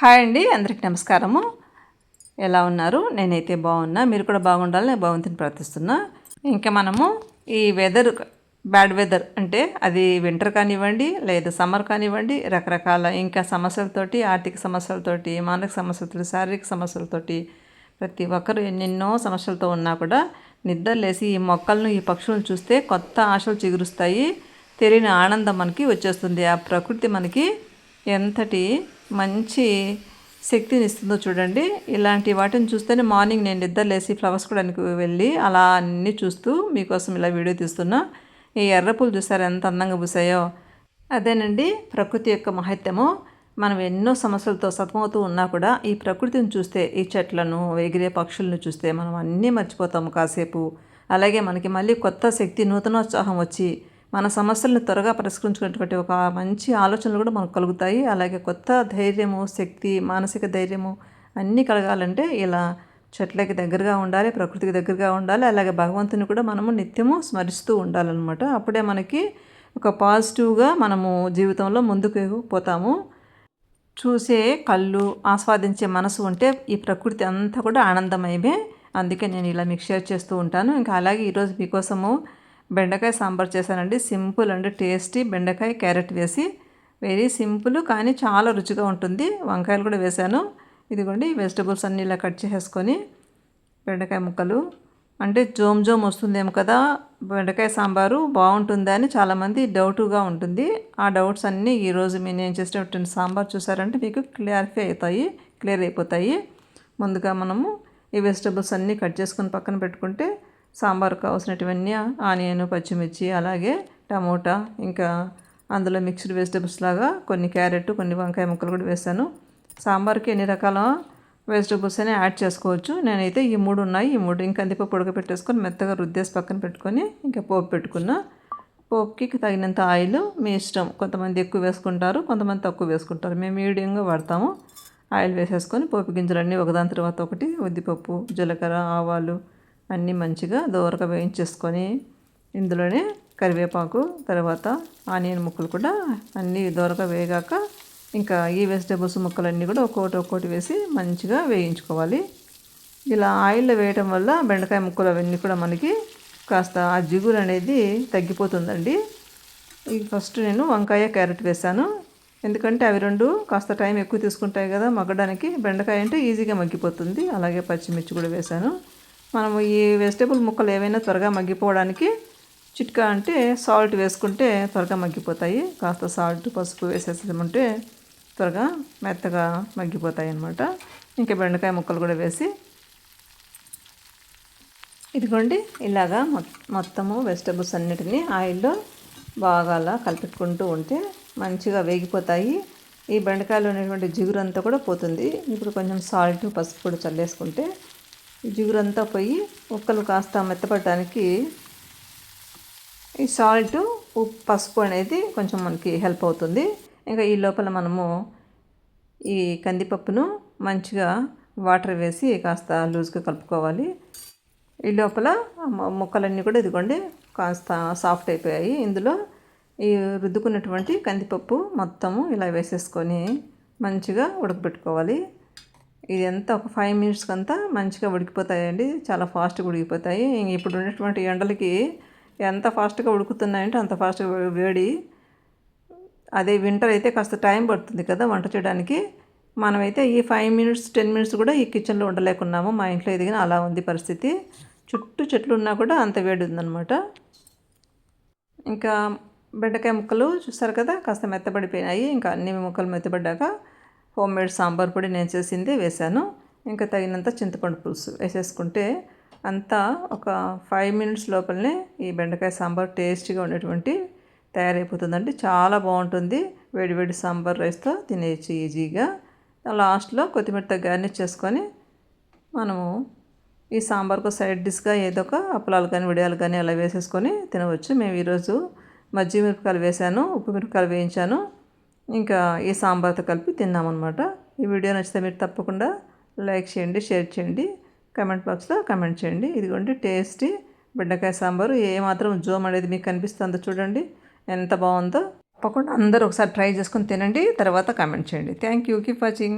Hi అండి, అందరికీ నమస్కారము. ఎలా ఉన్నారు? నేనైతే బాగున్నా. మీరు కూడా బాగుండాలని నేను భగవంతుని ప్రార్థిస్తున్నా. ఇంకా మనము ఈ బ్యాడ్ వెదర్ అంటే అది వింటర్ కానివ్వండి, లేదా సమ్మర్ కానివ్వండి, రకరకాల ఇంకా సమస్యలతోటి, ఆర్థిక సమస్యలతోటి, మానసిక సమస్యలతోటి, శారీరక సమస్యలతోటి ప్రతి ఒక్కరు ఎన్నెన్నో సమస్యలతో ఉన్నా కూడా నిద్రలేసి ఈ మొక్కలను, ఈ పక్షులను చూస్తే కొత్త ఆశలు చిగురుస్తాయి. తెలియని ఆనందం మనకి వచ్చేస్తుంది. ఆ ప్రకృతి మనకి ఎంతటి మంచి శక్తిని ఇస్తుందో చూడండి. ఇలాంటి వాటిని చూస్తేనే మార్నింగ్ నేను నిద్రలేసి ఫ్లవర్స్ కూడా వెళ్ళి అలా అన్నీ చూస్తూ మీకోసం ఇలా వీడియో తీస్తున్నా. ఈ ఎర్రపూలు చూసారు ఎంత అందంగా పూసాయో. అదేనండి ప్రకృతి యొక్క మహత్యము. మనం ఎన్నో సమస్యలతో సతమవుతూ ఉన్నా కూడా ఈ ప్రకృతిని చూస్తే, ఈ చెట్లను, ఎగిరే పక్షులను చూస్తే మనం అన్నీ మర్చిపోతాము కాసేపు. అలాగే మనకి మళ్ళీ కొత్త శక్తి, నూతనోత్సాహం వచ్చి మన సమస్యలను త్వరగా పరిష్కరించుకునేటువంటి ఒక మంచి ఆలోచనలు కూడా మనకు కలుగుతాయి. అలాగే కొత్త ధైర్యము, శక్తి, మానసిక ధైర్యము అన్నీ కలగాలంటే ఇలా చెట్లకి దగ్గరగా ఉండాలి, ప్రకృతికి దగ్గరగా ఉండాలి. అలాగే భగవంతుని కూడా మనము నిత్యము స్మరిస్తూ ఉండాలన్నమాట. అప్పుడే మనకి ఒక పాజిటివ్గా మనము జీవితంలో ముందుకు పోతాము. చూసే కళ్ళు, ఆస్వాదించే మనసు ఉంటే ఈ ప్రకృతి అంతా కూడా ఆనందమయమే. అందుకే నేను ఇలా మీకు షేర్ చేస్తూ ఉంటాను. ఇంకా అలాగే ఈరోజు మీకోసము బెండకాయ సాంబార్ చేశానండి. సింపుల్ అండ్ టేస్టీ బెండకాయ క్యారెట్ వేసి, వెరీ సింపుల్ కానీ చాలా రుచిగా ఉంటుంది. వంకాయలు కూడా వేశాను. ఇదిగోండి వెజిటబుల్స్ అన్నీ ఇలా కట్ చేసేసుకొని, బెండకాయ ముక్కలు అంటే జోమ్ వస్తుందేమో కదా బెండకాయ సాంబారు బాగుంటుందా అని చాలామంది డౌటుగా ఉంటుంది. ఆ డౌట్స్ అన్నీ ఈరోజు నేను చేసేటువంటి సాంబార్ చూసారంటే మీకు క్లియర్ అయిపోతాయి. ముందుగా మనము ఈ వెజిటబుల్స్ అన్నీ కట్ చేసుకొని పక్కన పెట్టుకుంటే సాంబార్కు కావాల్సినటువన్నీ ఆనియన్, పచ్చిమిర్చి, అలాగే టమోటా, ఇంకా అందులో మిక్స్డ్ వెజిటబుల్స్ లాగా కొన్ని క్యారెట్, కొన్ని వంకాయ ముక్కలు కూడా వేసాను. సాంబార్కి ఎన్ని రకాల వెజిటబుల్స్ అయినా యాడ్ చేసుకోవచ్చు. నేనైతే ఈ 3 ఉన్నాయి. ఈ 3 ఇంకా కందిపప్పు ఉడకపెట్టేసుకొని మెత్తగా రుద్దేసి పక్కన పెట్టుకొని ఇంకా పోపు పెట్టుకున్నా. పోపుకి తగినంత ఆయిల్ మీ ఇష్టం. కొంతమంది ఎక్కువ వేసుకుంటారు, కొంతమంది తక్కువ వేసుకుంటారు. మేము మీడియంగా వాడతాము. ఆయిల్ వేసేసుకొని పోపు గింజలన్నీ ఒకదాని తర్వాత ఒకటి, ఉద్దిపప్పు, జీలకర్ర, ఆవాలు అన్నీ మంచిగా దోరగా వేయించేసుకొని ఇందులోనే కరివేపాకు, తర్వాత ఆనియన్ ముక్కలు కూడా అన్నీ దోరగా వేగాక ఇంకా ఈ వెజిటేబుల్స్ ముక్కలన్నీ కూడా ఒక్కొక్కటి వేసి మంచిగా వేయించుకోవాలి. ఇలా ఆయిల్లో వేయటం వల్ల బెండకాయ ముక్కలు అవన్నీ కూడా మనకి కాస్త ఆ జిగురు అనేది తగ్గిపోతుందండి. ఇది ఫస్ట్ నేను వంకాయ, క్యారెట్ వేసాను. ఎందుకంటే అవి రెండు కాస్త టైం ఎక్కువ తీసుకుంటాయి కదా మగ్గడానికి. బెండకాయ అంటే ఈజీగా మగ్గిపోతుంది. అలాగే పచ్చిమిర్చి కూడా వేసాను. మనము ఈ వెజిటేబుల్ ముక్కలు ఏవైనా త్వరగా మగ్గిపోవడానికి చిట్కా అంటే సాల్ట్ వేసుకుంటే త్వరగా మగ్గిపోతాయి. కాస్త సాల్ట్, పసుపు వేసేసామంటే త్వరగా మెత్తగా మగ్గిపోతాయి అన్నమాట. ఇంకా బెండకాయ ముక్కలు కూడా వేసి ఇదిగోండి ఇలాగా మొత్తము వెజిటబుల్స్ అన్నిటినీ ఆయిల్లో బాగా అలా కలిపెట్టుకుంటూ ఉంటే మంచిగా వేగిపోతాయి. ఈ బెండకాయలో ఉన్నటువంటి జిగురు అంతా కూడా పోతుంది. ఇప్పుడు కొంచెం సాల్ట్, పసుపు కూడా చల్లేసుకుంటే ఈ జిగురంతా పోయి ముక్కలు కాస్త మెత్తపడడానికి ఈ సాల్ట్, ఉప్పు, పసుపు అనేది కొంచెం మనకి హెల్ప్ అవుతుంది. ఇంకా ఈ లోపల మనము ఈ కందిపప్పును మంచిగా వాటర్ వేసి కాస్త లూజ్గా కలుపుకోవాలి. ఈ లోపల ముక్కలన్నీ కూడా ఇదిగోండి కాస్త సాఫ్ట్ అయిపోయాయి. ఇందులో ఈ రుద్దుకున్నటువంటి కందిపప్పు మొత్తము ఇలా వేసేసుకొని మంచిగా ఉడకబెట్టుకోవాలి. ఇది అంతా ఒక 5 మినిట్స్కి అంతా మంచిగా ఉడికిపోతాయండి. చాలా ఫాస్ట్గా ఉడికిపోతాయి. ఇప్పుడు ఉన్నటువంటి ఎండలకి ఎంత ఫాస్ట్గా ఉడుకుతున్నాయంటే అంత ఫాస్ట్గా వేడి. అదే వింటర్ అయితే కాస్త టైం పడుతుంది కదా వంట చేయడానికి. మనమైతే ఈ 5 మినిట్స్ 10 మినిట్స్ కూడా ఈ కిచెన్లో ఉండలేకున్నాము. మా ఇంట్లో ఎదిగిన అలా ఉంది పరిస్థితి. చుట్టూ చెట్లు ఉన్నా కూడా అంత వేడి ఉందన్నమాట. ఇంకా బెండకాయ ముక్కలు చూస్తారు కదా కాస్త మెత్తబడిపోయినాయి. ఇంకా అన్ని ముక్కలు మెత్తబడ్డాక హోమ్ మేడ్ సాంబార్ పొడి నేను చేసింది వేశాను. ఇంకా తగినంత చింతపండు పులుసు వేసేసుకుంటే అంతా ఒక 5 మినిట్స్ లోపలనే ఈ బెండకాయ సాంబార్ టేస్టీగా ఉండేటువంటి తయారైపోతుందండి. చాలా బాగుంటుంది. వేడివేడి సాంబార్ రైస్తో తినేయచ్చు ఈజీగా. లాస్ట్లో కొత్తిమీరతో గార్నిష్ చేసుకొని మనము ఈ సాంబార్కు సైడ్ డిష్గా ఏదో ఒక అప్పలాలు కానీ, వడియాలు కానీ అలా వేసేసుకొని తినవచ్చు. మేము ఈరోజు మజ్జిగ మిరపకాయలు వేశాను, ఉప్పు మిరపకాయలు వేయించాను. ఇంకా ఈ సాంబార్తో కలిపి తిన్నామన్నమాట. ఈ వీడియో నచ్చితే మీరు తప్పకుండా లైక్ చేయండి, షేర్ చేయండి, కమెంట్ బాక్స్లో కమెంట్ చేయండి. ఇదిగోండి టేస్టీ బెండకాయ సాంబారు ఏమాత్రం జోమ్ అనేది మీకు కనిపిస్తుందో చూడండి ఎంత బాగుందో. తప్పకుండా అందరూ ఒకసారి ట్రై చేసుకొని తినండి, తర్వాత కమెంట్ చేయండి. Thank you. Keep watching.